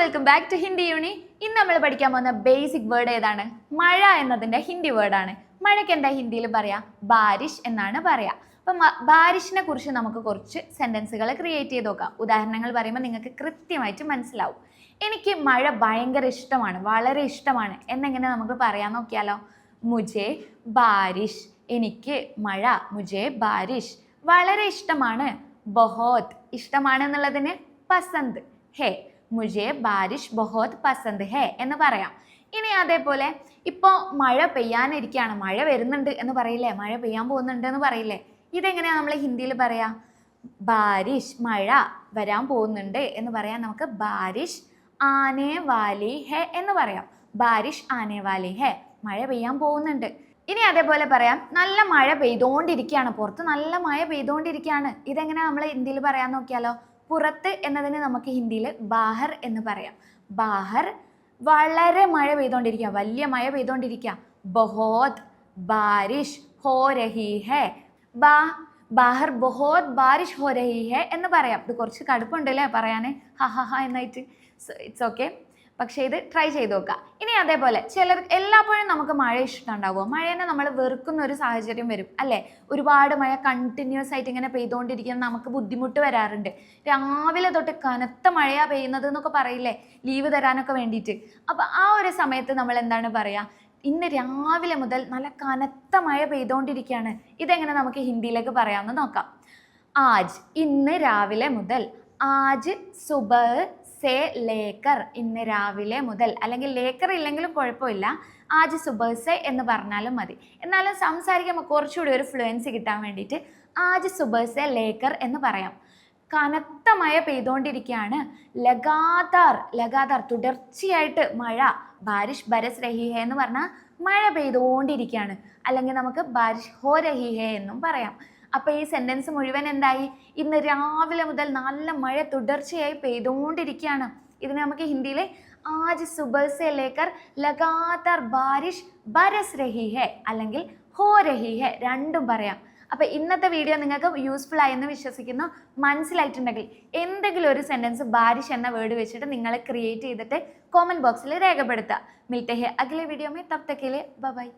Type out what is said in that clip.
Welcome back to Hindi യൂണി. ഇന്ന് നമ്മൾ പഠിക്കാൻ പോകുന്ന ബേസിക് വേർഡ് ഏതാണ്? മഴ എന്നതിന്റെ ഹിന്ദി വേർഡാണ്. മഴയ്ക്ക് എന്താ ഹിന്ദിയിൽ പറയാ? ബാരിഷ് എന്നാണ് പറയാ. അപ്പം ബാരിഷിനെ കുറിച്ച് നമുക്ക് കുറച്ച് സെന്റൻസുകൾ ക്രിയേറ്റ് ചെയ്ത് നോക്കാം. ഉദാഹരണങ്ങൾ പറയുമ്പോൾ നിങ്ങൾക്ക് കൃത്യമായിട്ട് മനസ്സിലാവും. എനിക്ക് മഴ ഭയങ്കര ഇഷ്ടമാണ്, വളരെ ഇഷ്ടമാണ് എന്നെങ്ങനെ നമുക്ക് പറയാൻ നോക്കിയാലോ? മുജെ ബാരിഷ്, എനിക്ക് മഴ. മുജെ ബാരിഷ് വളരെ ഇഷ്ടമാണ്. ബഹോത് ഇഷ്ടമാണ് എന്നുള്ളതിന് പസന്ത് ഹേ, മുജെ ബാരിഷ് ബഹോത് പസന്ത് ഹേ എന്ന് പറയാം. ഇനി അതേപോലെ ഇപ്പോൾ മഴ പെയ്യാനിരിക്കുകയാണ്, മഴ വരുന്നുണ്ട് എന്ന് പറയില്ലേ, മഴ പെയ്യാൻ പോകുന്നുണ്ട് എന്ന് പറയില്ലേ, ഇതെങ്ങനെയാണ് നമ്മൾ ഹിന്ദിയിൽ പറയാ? ബാരിഷ് മഴ വരാൻ പോകുന്നുണ്ട് എന്ന് പറയാൻ നമുക്ക് ബാരിഷ് ആനെ വാലി ഹേ എന്ന് പറയാം. ബാരിഷ് ആനെ വാലി ഹേ, മഴ പെയ്യാൻ പോകുന്നുണ്ട്. ഇനി അതേപോലെ പറയാം, നല്ല മഴ പെയ്തുകൊണ്ടിരിക്കുകയാണ്, പുറത്ത് നല്ല മഴ പെയ്തുകൊണ്ടിരിക്കുകയാണ്. ഇതെങ്ങനെയാണ് നമ്മൾ ഹിന്ദിയിൽ പറയാൻ നോക്കിയാലോ? പുറത്ത് എന്നതിന് നമുക്ക് ഹിന്ദിയിൽ ബാഹർ എന്ന് പറയാം. ബാഹർ വളരെ മഴ പെയ്തുകൊണ്ടിരിക്കുക, വലിയ മഴ പെയ്തുകൊണ്ടിരിക്കുക. ബഹോത് ബാരിഷ് ഹോ രഹി ഹേ, ബാഹർ ബഹോത് ബാരിഷ് ഹോ രഹി ഹേ എന്ന് പറയാം. ഇത് കുറച്ച് കടുപ്പുണ്ടല്ലേ പറയാൻ, ഹ ഹ ഹ എന്നായിട്ട്. ഇറ്റ്സ് ഓക്കെ, പക്ഷേ ഇത് ട്രൈ ചെയ്ത് നോക്കുക. ഇനി അതേപോലെ എല്ലായ്പ്പോഴും നമുക്ക് മഴ ഇഷ്ടമുണ്ടാവുമോ? മഴേനെ നമ്മൾ വെറുക്കുന്ന ഒരു സാഹചര്യം വരും അല്ലേ? ഒരുപാട് മഴ കണ്ടിന്യൂസ് ആയിട്ട് ഇങ്ങനെ പെയ്തുകൊണ്ടിരിക്കുന്ന നമുക്ക് ബുദ്ധിമുട്ട് വരാറുണ്ട്. രാവിലെ തൊട്ട് കനത്ത മഴയാണ് പെയ്യുന്നത് എന്നൊക്കെ പറയില്ലേ, ലീവ് തരാനൊക്കെ വേണ്ടിയിട്ട്. അപ്പോൾ ആ ഒരു സമയത്ത് നമ്മൾ എന്താണ് പറയുക? ഇന്ന് രാവിലെ മുതൽ നല്ല കനത്ത മഴ പെയ്തുകൊണ്ടിരിക്കുകയാണ്. ഇതെങ്ങനെ നമുക്ക് ഹിന്ദിയിലേക്ക് പറയാമെന്ന് നോക്കാം. ആജ് ഇന്ന് രാവിലെ മുതൽ, ആജ് സുബഹ് സേ ലേക്കർ ഇന്ന് രാവിലെ മുതൽ, അല്ലെങ്കിൽ ലേക്കർ ഇല്ലെങ്കിലും കുഴപ്പമില്ല, ആജ് സുബഹ് സേ എന്ന് പറഞ്ഞാലും മതി. എന്നാലും സംസാരിക്കുമ്പോൾ കുറച്ചുകൂടി ഒരു ഫ്ലുവൻസി കിട്ടാൻ വേണ്ടിയിട്ട് ആജ് സുബഹ് സേ ലേക്കർ എന്ന് പറയാം. കനത്ത മഴ പെയ്തുകൊണ്ടിരിക്കുകയാണ്. ലഗാതാർ, ലഗാതാർ തുടർച്ചയായിട്ട് മഴ. ബാരിഷ് ബരസ് രഹി ഹേ എന്ന് പറഞ്ഞാൽ മഴ പെയ്തുകൊണ്ടിരിക്കുകയാണ്. അല്ലെങ്കിൽ നമുക്ക് ബാരിഷ് ഹോ രഹി ഹേ എന്നും പറയാം. അപ്പോൾ ഈ സെൻറ്റൻസ് മുഴുവൻ എന്തായി? ഇന്ന് രാവിലെ മുതൽ നല്ല മഴ തുടർച്ചയായി പെയ്തുകൊണ്ടിരിക്കുകയാണ്. ഇതിന് നമുക്ക് ഹിന്ദിയിൽ ആജ് സുബഹ് സേ ലേക്കർ ലഗാതാർ ബാരിഷ് ബരസ് രഹി ഹേ അല്ലെങ്കിൽ ഹോ രഹി ഹേ രണ്ടും പറയാം. അപ്പോൾ ഇന്നത്തെ വീഡിയോ നിങ്ങൾക്ക് യൂസ്ഫുൾ ആയെന്ന് വിശ്വസിക്കുന്നു. മനസ്സിലായിട്ടുണ്ടെങ്കിൽ എന്തെങ്കിലും ഒരു സെൻറ്റൻസ് ബാരിഷ് എന്ന വേർഡ് വെച്ചിട്ട് നിങ്ങൾ ക്രിയേറ്റ് ചെയ്തിട്ട് കോമൻറ്റ് ബോക്സിൽ രേഖപ്പെടുത്തുക. മിൽത്തെ ഹേ അഗ്ലേ video may, തബ് Tak K ലിയേ bye bye.